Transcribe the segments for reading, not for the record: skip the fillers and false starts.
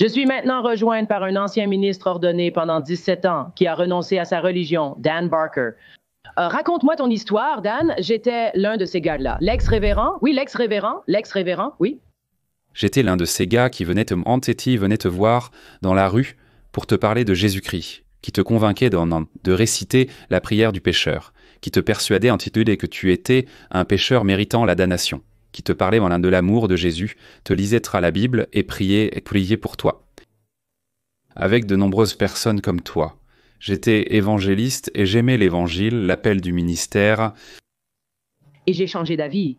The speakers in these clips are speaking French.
Je suis maintenant rejointe par un ancien ministre ordonné pendant 17 ans qui a renoncé à sa religion, Dan Barker. Raconte-moi ton histoire, Dan. J'étais l'un de ces gars-là. L'ex-révérend? Oui, l'ex-révérend. L'ex-révérend, oui. J'étais l'un de ces gars qui venait te voir dans la rue pour te parler de Jésus-Christ, qui te convainquait de réciter la prière du pécheur, qui te persuadait intitulé que tu étais un pécheur méritant la damnation, qui te parlait de l'amour de Jésus, te lisait la Bible et priait pour toi. Avec de nombreuses personnes comme toi, j'étais évangéliste et j'aimais l'évangile, l'appel du ministère. Et j'ai changé d'avis.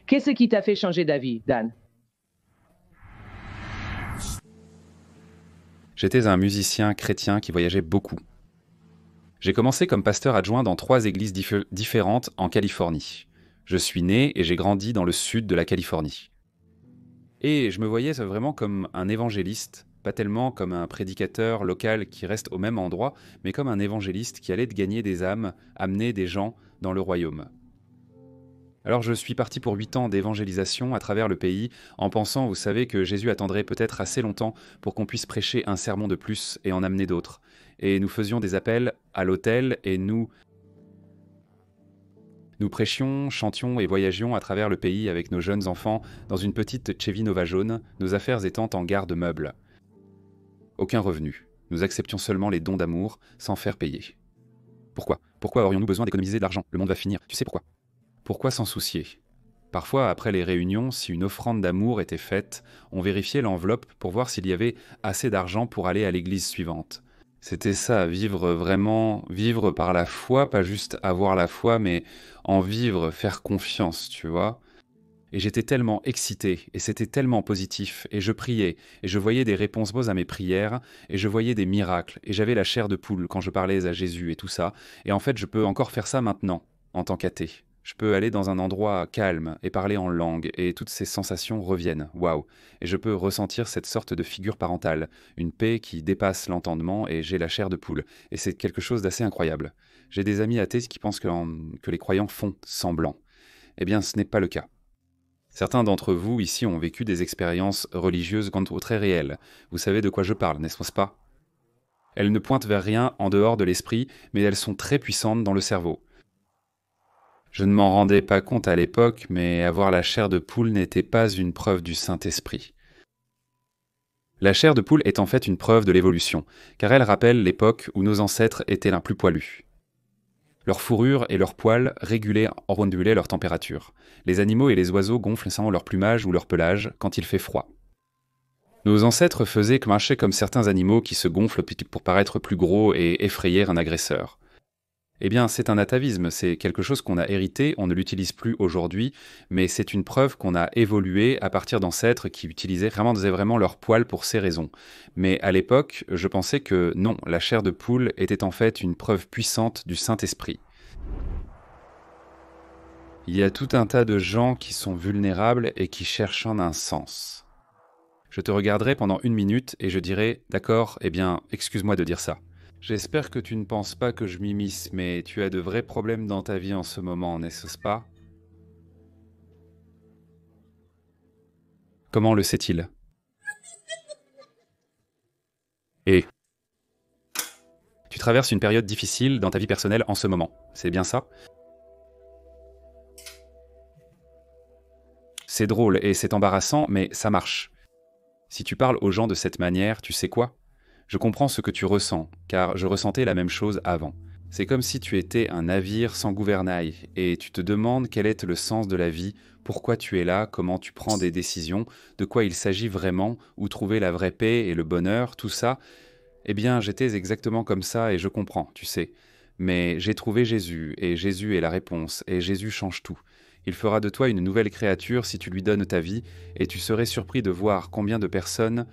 Qu'est-ce qui t'a fait changer d'avis, Dan? J'étais un musicien chrétien qui voyageait beaucoup. J'ai commencé comme pasteur adjoint dans 3 églises différentes en Californie. Je suis né et j'ai grandi dans le sud de la Californie. Et je me voyais vraiment comme un évangéliste, pas tellement comme un prédicateur local qui reste au même endroit, mais comme un évangéliste qui allait gagner des âmes, amener des gens dans le royaume. Alors je suis parti pour 8 ans d'évangélisation à travers le pays, en pensant, vous savez, que Jésus attendrait peut-être assez longtemps pour qu'on puisse prêcher un sermon de plus et en amener d'autres. Et nous faisions des appels à l'hôtel et nous prêchions, chantions et voyagions à travers le pays avec nos jeunes enfants dans une petite Chevy Nova jaune, nos affaires étant en garde meuble. Aucun revenu. Nous acceptions seulement les dons d'amour sans faire payer. Pourquoi aurions-nous besoin d'économiser de l'argent? Le monde va finir. Tu sais pourquoi? Pourquoi s'en soucier? Parfois, après les réunions, si une offrande d'amour était faite, on vérifiait l'enveloppe pour voir s'il y avait assez d'argent pour aller à l'église suivante. C'était ça, vivre par la foi, pas juste avoir la foi, mais en vivre, faire confiance, tu vois. Et j'étais tellement excité, et c'était tellement positif, et je priais, et je voyais des réponses à mes prières, et je voyais des miracles, et j'avais la chair de poule quand je parlais à Jésus et tout ça, et en fait je peux encore faire ça maintenant, en tant qu'athée. Je peux aller dans un endroit calme et parler en langue, et toutes ces sensations reviennent, waouh. Et je peux ressentir cette sorte de figure parentale, une paix qui dépasse l'entendement, et j'ai la chair de poule. Et c'est quelque chose d'assez incroyable. J'ai des amis athées qui pensent que les croyants font semblant. Eh bien, ce n'est pas le cas. Certains d'entre vous ici ont vécu des expériences religieuses très réelles. Vous savez de quoi je parle, n'est-ce pas? Elles ne pointent vers rien en dehors de l'esprit, mais elles sont très puissantes dans le cerveau. Je ne m'en rendais pas compte à l'époque, mais avoir la chair de poule n'était pas une preuve du Saint-Esprit. La chair de poule est en fait une preuve de l'évolution, car elle rappelle l'époque où nos ancêtres étaient les plus poilus. Leur fourrure et leurs poils ondulaient leur température. Les animaux et les oiseaux gonflent sans leur plumage ou leur pelage quand il fait froid. Nos ancêtres faisaient marcher comme certains animaux qui se gonflent pour paraître plus gros et effrayer un agresseur. Eh bien, c'est un atavisme, c'est quelque chose qu'on a hérité, on ne l'utilise plus aujourd'hui, mais c'est une preuve qu'on a évolué à partir d'ancêtres qui faisaient vraiment leur poil pour ces raisons. Mais à l'époque, je pensais que non, la chair de poule était en fait une preuve puissante du Saint-Esprit. Il y a tout un tas de gens qui sont vulnérables et qui cherchent un sens. Je te regarderai pendant 1 minute et je dirai « D'accord, eh bien, excuse-moi de dire ça ». J'espère que tu ne penses pas que je m'immisce, mais tu as de vrais problèmes dans ta vie en ce moment, n'est-ce pas? Comment le sait-il? Et tu traverses une période difficile dans ta vie personnelle en ce moment, c'est bien ça? C'est drôle et c'est embarrassant, mais ça marche. Si tu parles aux gens de cette manière, tu sais quoi? Je comprends ce que tu ressens, car je ressentais la même chose avant. C'est comme si tu étais un navire sans gouvernail, et tu te demandes quel est le sens de la vie, pourquoi tu es là, comment tu prends des décisions, de quoi il s'agit vraiment, où trouver la vraie paix et le bonheur, tout ça. Eh bien, j'étais exactement comme ça et je comprends, tu sais. Mais j'ai trouvé Jésus, et Jésus est la réponse, et Jésus change tout. Il fera de toi une nouvelle créature si tu lui donnes ta vie, et tu serais surpris de voir combien de personnes...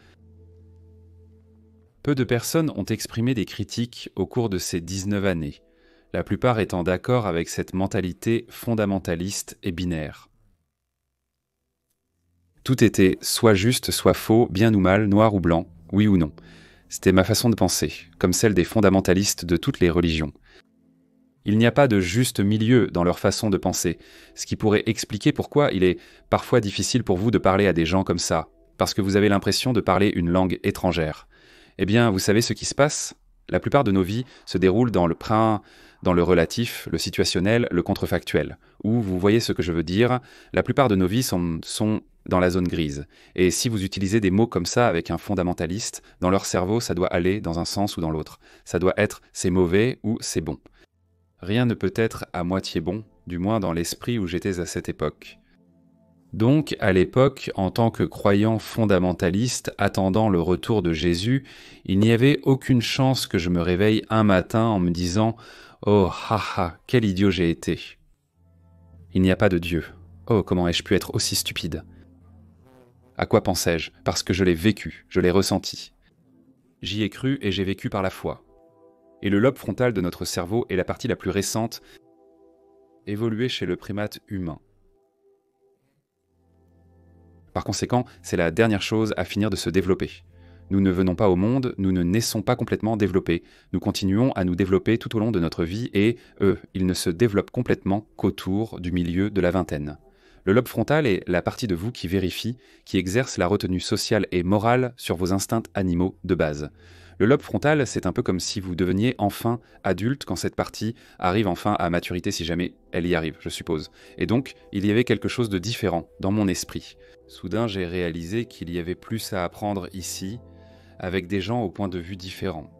Peu de personnes ont exprimé des critiques au cours de ces 19 années, la plupart étant d'accord avec cette mentalité fondamentaliste et binaire. Tout était soit juste, soit faux, bien ou mal, noir ou blanc, oui ou non. C'était ma façon de penser, comme celle des fondamentalistes de toutes les religions. Il n'y a pas de juste milieu dans leur façon de penser, ce qui pourrait expliquer pourquoi il est parfois difficile pour vous de parler à des gens comme ça, parce que vous avez l'impression de parler une langue étrangère. Eh bien, vous savez ce qui se passe ? La plupart de nos vies se déroulent dans le relatif, le situationnel, le contrefactuel. Ou, vous voyez ce que je veux dire, la plupart de nos vies sont dans la zone grise. Et si vous utilisez des mots comme ça avec un fondamentaliste, dans leur cerveau, ça doit aller dans un sens ou dans l'autre. Ça doit être « c'est mauvais » ou « c'est bon ». Rien ne peut être à moitié bon, du moins dans l'esprit où j'étais à cette époque. Donc, à l'époque, en tant que croyant fondamentaliste attendant le retour de Jésus, il n'y avait aucune chance que je me réveille un matin en me disant « Oh, haha, quel idiot j'ai été !» Il n'y a pas de Dieu. Oh, comment ai-je pu être aussi stupide ? À quoi pensais-je ? Parce que je l'ai vécu, je l'ai ressenti. J'y ai cru et j'ai vécu par la foi. Et le lobe frontal de notre cerveau est la partie la plus récente évoluée chez le primate humain. Par conséquent, c'est la dernière chose à finir de se développer. Nous ne venons pas au monde, nous ne naissons pas complètement développés. Nous continuons à nous développer tout au long de notre vie et, ils ne se développent complètement qu'autour du milieu de la vingtaine. Le lobe frontal est la partie de vous qui vérifie, qui exerce la retenue sociale et morale sur vos instincts animaux de base. Le lobe frontal, c'est un peu comme si vous deveniez enfin adulte quand cette partie arrive enfin à maturité, si jamais elle y arrive, je suppose. Et donc, il y avait quelque chose de différent dans mon esprit. Soudain, j'ai réalisé qu'il y avait plus à apprendre ici, avec des gens au point de vue différent.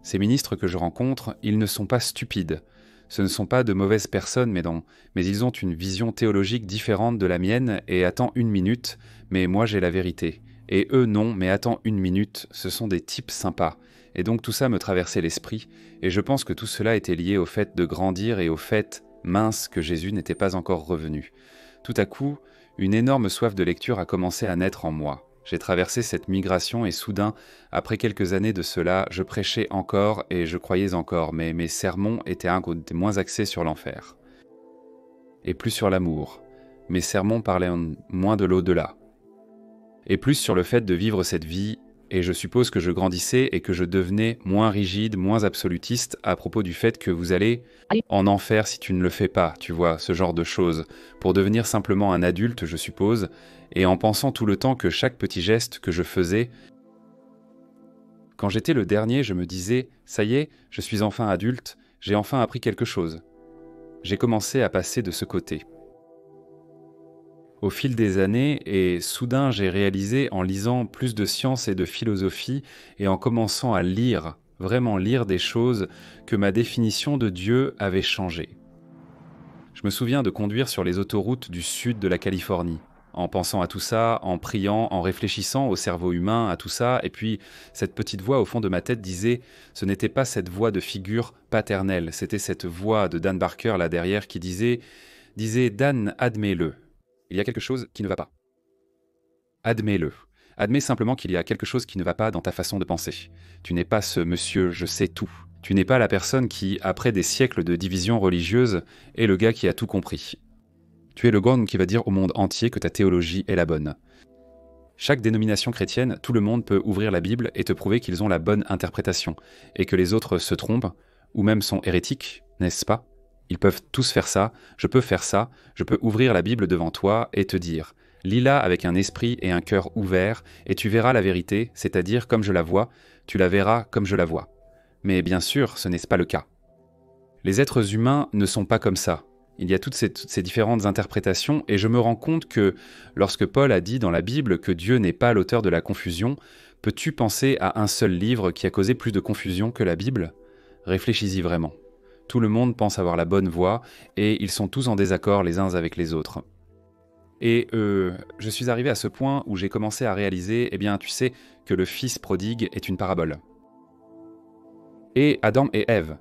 Ces ministres que je rencontre, ils ne sont pas stupides. Ce ne sont pas de mauvaises personnes, mais ils ont une vision théologique différente de la mienne et attends une minute, mais moi j'ai la vérité. Et eux non, mais attends une minute, ce sont des types sympas. Et donc tout ça me traversait l'esprit, et je pense que tout cela était lié au fait de grandir et au fait, mince, que Jésus n'était pas encore revenu. Tout à coup, une énorme soif de lecture a commencé à naître en moi. J'ai traversé cette migration et soudain, après quelques années de cela, je prêchais encore et je croyais encore, mais mes sermons étaient moins axés sur l'enfer. Et plus sur l'amour. Mes sermons parlaient moins de l'au-delà. Et plus sur le fait de vivre cette vie, et je suppose que je grandissais et que je devenais moins rigide, moins absolutiste à propos du fait que vous allez en enfer si tu ne le fais pas, tu vois, ce genre de choses, pour devenir simplement un adulte, je suppose, et en pensant tout le temps que chaque petit geste que je faisais, quand j'étais le dernier, je me disais « ça y est, je suis enfin adulte, j'ai enfin appris quelque chose ». J'ai commencé à passer de ce côté. Au fil des années, et soudain j'ai réalisé en lisant plus de sciences et de philosophie et en commençant à lire, vraiment lire des choses, que ma définition de Dieu avait changé. Je me souviens de conduire sur les autoroutes du sud de la Californie, en pensant à tout ça, en priant, en réfléchissant au cerveau humain, à tout ça, et puis cette petite voix au fond de ma tête disait « ce n'était pas cette voix de figure paternelle, c'était cette voix de Dan Barker là derrière qui disait « Dan, admets-le ». Il y a quelque chose qui ne va pas. Admets-le. Admets simplement qu'il y a quelque chose qui ne va pas dans ta façon de penser. Tu n'es pas ce monsieur je sais tout. Tu n'es pas la personne qui, après des siècles de division religieuse, est le gars qui a tout compris. Tu es le gars qui va dire au monde entier que ta théologie est la bonne. Chaque dénomination chrétienne, tout le monde peut ouvrir la Bible et te prouver qu'ils ont la bonne interprétation, et que les autres se trompent, ou même sont hérétiques, n'est-ce pas ? Ils peuvent tous faire ça, je peux faire ça, je peux ouvrir la Bible devant toi et te dire « lis-la avec un esprit et un cœur ouverts, et tu verras la vérité, c'est-à-dire comme je la vois, tu la verras comme je la vois. » Mais bien sûr, ce n'est pas le cas. Les êtres humains ne sont pas comme ça. Il y a toutes ces différentes interprétations, et je me rends compte que lorsque Paul a dit dans la Bible que Dieu n'est pas l'auteur de la confusion, peux-tu penser à un seul livre qui a causé plus de confusion que la Bible ? Réfléchis-y vraiment. Tout le monde pense avoir la bonne voie, et ils sont tous en désaccord les uns avec les autres. Et je suis arrivé à ce point où j'ai commencé à réaliser, eh bien, tu sais, que le fils prodigue est une parabole. Et Adam et Ève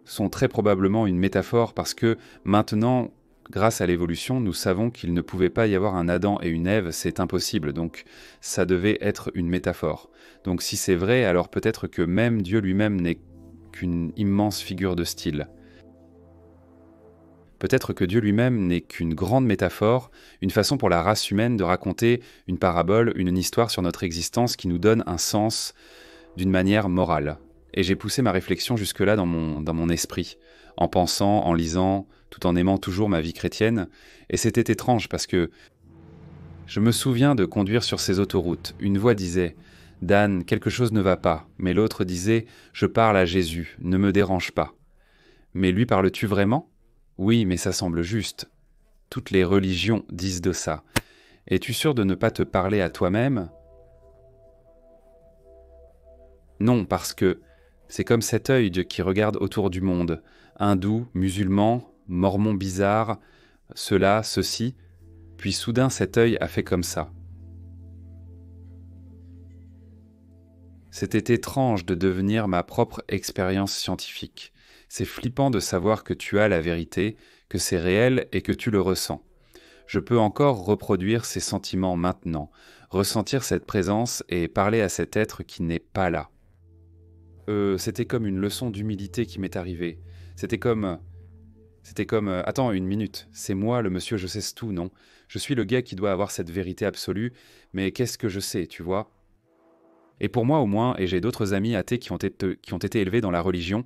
sont très probablement une métaphore parce que maintenant, grâce à l'évolution, nous savons qu'il ne pouvait pas y avoir un Adam et une Ève, c'est impossible, donc ça devait être une métaphore. Donc si c'est vrai, alors peut-être que même Dieu lui-même n'est qu'une immense figure de style. Peut-être que Dieu lui-même n'est qu'une grande métaphore, une façon pour la race humaine de raconter une parabole, une histoire sur notre existence qui nous donne un sens d'une manière morale. Et j'ai poussé ma réflexion jusque-là dans mon esprit, en pensant, en lisant, tout en aimant toujours ma vie chrétienne. Et c'était étrange parce que Je me souviens de conduire sur ces autoroutes. Une voix disait « Dan, quelque chose ne va pas », mais l'autre disait « Je parle à Jésus, ne me dérange pas ». Mais lui parles-tu vraiment ? Oui, mais ça semble juste. Toutes les religions disent de ça. Es-tu sûr de ne pas te parler à toi-même ? Non, parce que c'est comme cet œil qui regarde autour du monde. Hindou, musulman, mormon bizarre, cela, ceci. Puis soudain cet œil a fait comme ça. C'était étrange de devenir ma propre expérience scientifique. C'est flippant de savoir que tu as la vérité, que c'est réel et que tu le ressens. Je peux encore reproduire ces sentiments maintenant, ressentir cette présence et parler à cet être qui n'est pas là. C'était comme une leçon d'humilité qui m'est arrivée. C'était comme... Attends, une minute, c'est moi le monsieur je sais tout, non ? Je suis le gars qui doit avoir cette vérité absolue, mais qu'est-ce que je sais, tu vois ? Et pour moi au moins, et j'ai d'autres amis athées qui ont été élevés dans la religion,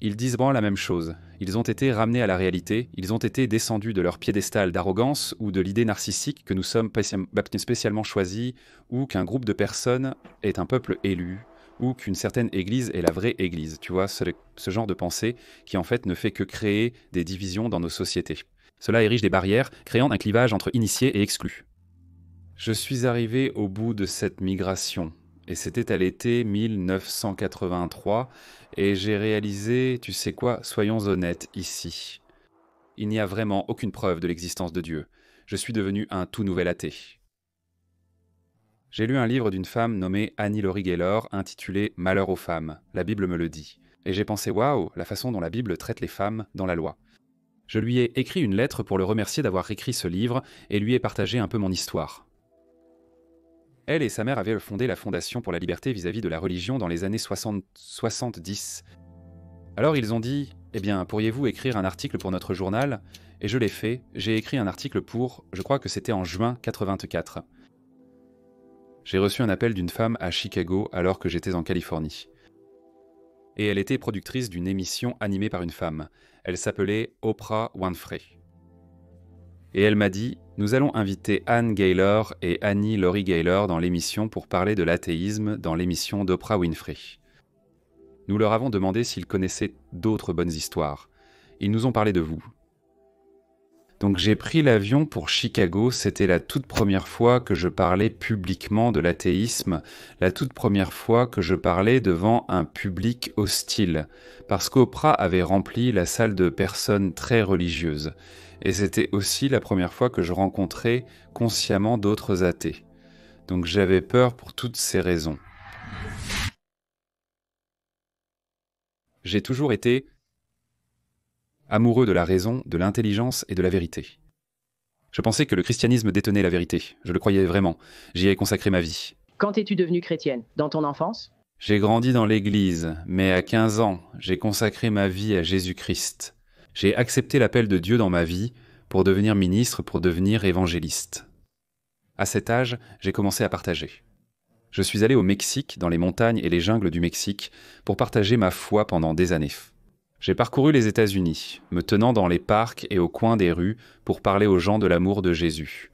ils disent vraiment la même chose. Ils ont été ramenés à la réalité, ils ont été descendus de leur piédestal d'arrogance ou de l'idée narcissique que nous sommes spécialement choisis, ou qu'un groupe de personnes est un peuple élu, ou qu'une certaine église est la vraie église. Tu vois, ce genre de pensée qui en fait ne fait que créer des divisions dans nos sociétés. Cela érige des barrières, créant un clivage entre initiés et exclus. Je suis arrivé au bout de cette migration, et c'était à l'été 1983, et j'ai réalisé, tu sais quoi, soyons honnêtes ici. Il n'y a vraiment aucune preuve de l'existence de Dieu. Je suis devenu un tout nouvel athée. J'ai lu un livre d'une femme nommée Annie Laurie Gaylor intitulé « Malheur aux femmes », la Bible me le dit. Et j'ai pensé « Waouh, la façon dont la Bible traite les femmes dans la loi ». Je lui ai écrit une lettre pour le remercier d'avoir écrit ce livre et lui ai partagé un peu mon histoire. Elle et sa mère avaient fondé la Fondation pour la liberté vis-à-vis de la religion dans les années 70. Alors ils ont dit « Eh bien, pourriez-vous écrire un article pour notre journal ?» Et je l'ai fait, j'ai écrit un article pour, je crois que c'était en juin 84. J'ai reçu un appel d'une femme à Chicago alors que j'étais en Californie. Et elle était productrice d'une émission animée par une femme. Elle s'appelait Oprah Winfrey. Et elle m'a dit « Nous allons inviter Anne Gaylor et Annie Laurie Gaylor dans l'émission pour parler de l'athéisme dans l'émission d'Oprah Winfrey. » Nous leur avons demandé s'ils connaissaient d'autres bonnes histoires. Ils nous ont parlé de vous. Donc j'ai pris l'avion pour Chicago, c'était la toute première fois que je parlais publiquement de l'athéisme, la toute première fois que je parlais devant un public hostile, parce qu'Oprah avait rempli la salle de personnes très religieuses, et c'était aussi la première fois que je rencontrais consciemment d'autres athées. Donc j'avais peur pour toutes ces raisons. J'ai toujours été amoureux de la raison, de l'intelligence et de la vérité. Je pensais que le christianisme détenait la vérité. Je le croyais vraiment. J'y ai consacré ma vie. Quand es-tu devenue chrétienne? Dans ton enfance? J'ai grandi dans l'église, mais à 15 ans, j'ai consacré ma vie à Jésus-Christ. J'ai accepté l'appel de Dieu dans ma vie pour devenir ministre, pour devenir évangéliste. À cet âge, j'ai commencé à partager. Je suis allé au Mexique, dans les montagnes et les jungles du Mexique, pour partager ma foi pendant des années. J'ai parcouru les États-Unis, me tenant dans les parcs et au coin des rues pour parler aux gens de l'amour de Jésus.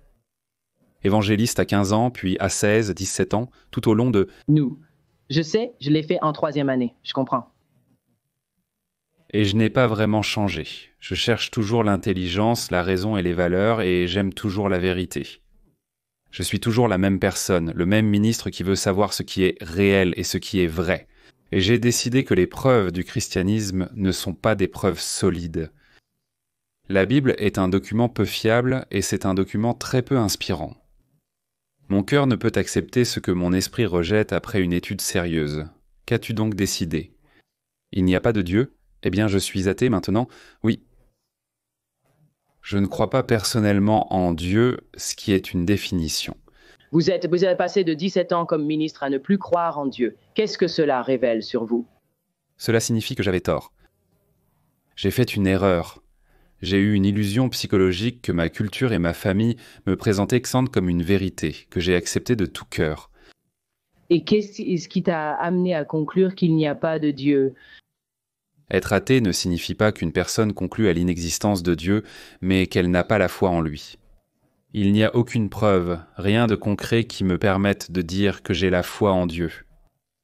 Évangéliste à 15 ans, puis à 16, 17 ans, tout au long de... Nous. Je sais, je l'ai fait en 3e année, je comprends. Et je n'ai pas vraiment changé. Je cherche toujours l'intelligence, la raison et les valeurs, et j'aime toujours la vérité. Je suis toujours la même personne, le même ministre qui veut savoir ce qui est réel et ce qui est vrai. Et j'ai décidé que les preuves du christianisme ne sont pas des preuves solides. La Bible est un document peu fiable et c'est un document très peu inspirant. Mon cœur ne peut accepter ce que mon esprit rejette après une étude sérieuse. Qu'as-tu donc décidé? Il n'y a pas de Dieu? Eh bien, je suis athée maintenant? Oui. Je ne crois pas personnellement en Dieu, ce qui est une définition. Vous avez passé de 17 ans comme ministre à ne plus croire en Dieu. Qu'est-ce que cela révèle sur vous? Cela signifie que j'avais tort. J'ai fait une erreur. J'ai eu une illusion psychologique que ma culture et ma famille me présentaient comme une vérité, que j'ai acceptée de tout cœur. Et qu'est-ce qui t'a amené à conclure qu'il n'y a pas de Dieu? Être athée ne signifie pas qu'une personne conclut à l'inexistence de Dieu, mais qu'elle n'a pas la foi en lui. Il n'y a aucune preuve, rien de concret qui me permette de dire que j'ai la foi en Dieu.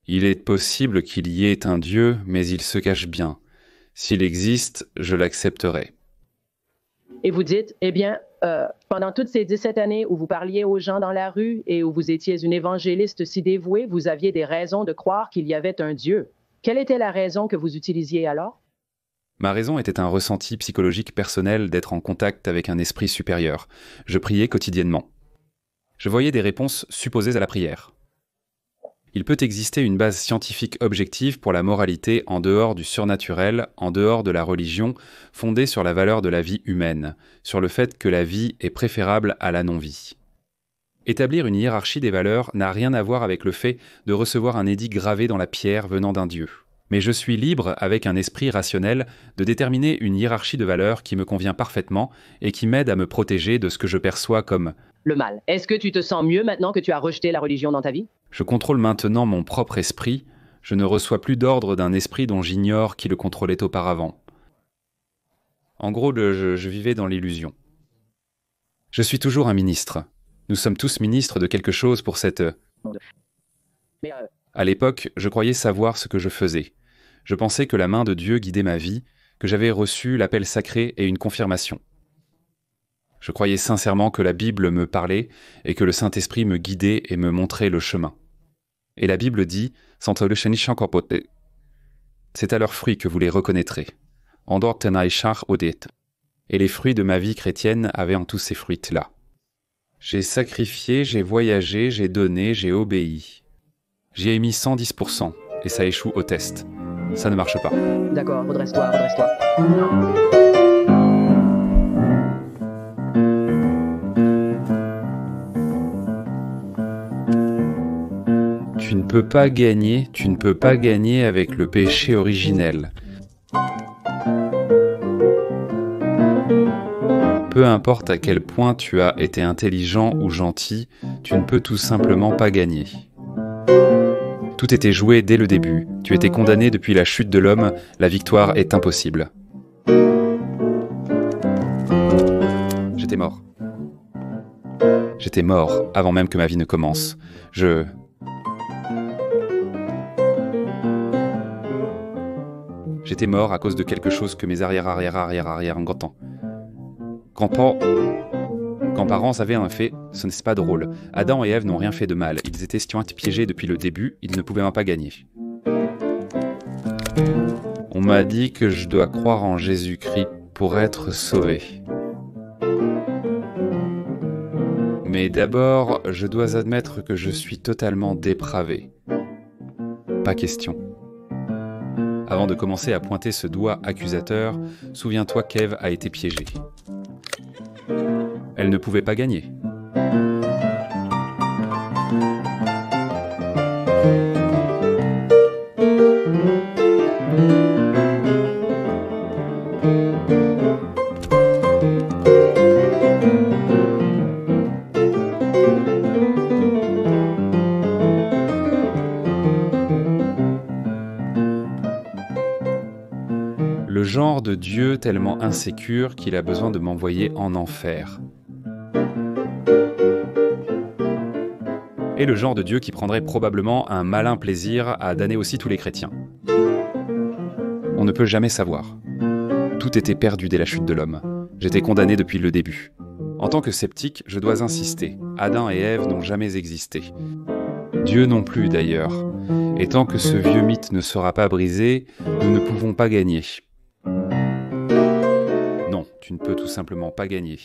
Il est possible qu'il y ait un Dieu, mais il se cache bien. S'il existe, je l'accepterai. Et vous dites, eh bien, pendant toutes ces 17 années où vous parliez aux gens dans la rue et où vous étiez une évangéliste si dévouée, vous aviez des raisons de croire qu'il y avait un Dieu. Quelle était la raison que vous utilisiez alors? Ma raison était un ressenti psychologique personnel d'être en contact avec un esprit supérieur. Je priais quotidiennement. Je voyais des réponses supposées à la prière. Il peut exister une base scientifique objective pour la moralité en dehors du surnaturel, en dehors de la religion, fondée sur la valeur de la vie humaine, sur le fait que la vie est préférable à la non-vie. Établir une hiérarchie des valeurs n'a rien à voir avec le fait de recevoir un édit gravé dans la pierre venant d'un dieu. Mais je suis libre, avec un esprit rationnel, de déterminer une hiérarchie de valeurs qui me convient parfaitement et qui m'aide à me protéger de ce que je perçois comme le mal. Est-ce que tu te sens mieux maintenant que tu as rejeté la religion dans ta vie? Je contrôle maintenant mon propre esprit, je ne reçois plus d'ordre d'un esprit dont j'ignore qui le contrôlait auparavant. En gros, je vivais dans l'illusion. Je suis toujours un ministre. Nous sommes tous ministres de quelque chose pour cette... À l'époque, je croyais savoir ce que je faisais. Je pensais que la main de Dieu guidait ma vie, que j'avais reçu l'appel sacré et une confirmation. Je croyais sincèrement que la Bible me parlait et que le Saint-Esprit me guidait et me montrait le chemin. Et la Bible dit « C'est à leurs fruits que vous les reconnaîtrez. » Et les fruits de ma vie chrétienne avaient en tous ces fruits-là. J'ai sacrifié, j'ai voyagé, j'ai donné, j'ai obéi. J'y ai mis 110% et ça échoue au test. Ça ne marche pas. D'accord, redresse-toi, redresse-toi. Tu ne peux pas gagner avec le péché originel. Peu importe à quel point tu as été intelligent ou gentil, tu ne peux tout simplement pas gagner. Tout était joué dès le début. Tu étais condamné depuis la chute de l'homme. La victoire est impossible. J'étais mort. J'étais mort avant même que ma vie ne commence. J'étais mort à cause de quelque chose que mes grands-parents avaient un fait, ce n'est pas drôle. Adam et Ève n'ont rien fait de mal. Ils étaient piégés depuis le début, ils ne pouvaient pas gagner. On m'a dit que je dois croire en Jésus-Christ pour être sauvé. Mais d'abord, je dois admettre que je suis totalement dépravé. Pas question. Avant de commencer à pointer ce doigt accusateur, souviens-toi qu'Ève a été piégée. Elle ne pouvait pas gagner. Le genre de Dieu tellement insécure qu'il a besoin de m'envoyer en enfer. Et le genre de Dieu qui prendrait probablement un malin plaisir à damner aussi tous les chrétiens. On ne peut jamais savoir. Tout était perdu dès la chute de l'homme. J'étais condamné depuis le début. En tant que sceptique, je dois insister. Adam et Ève n'ont jamais existé. Dieu non plus d'ailleurs. Et tant que ce vieux mythe ne sera pas brisé, nous ne pouvons pas gagner. Non, tu ne peux tout simplement pas gagner.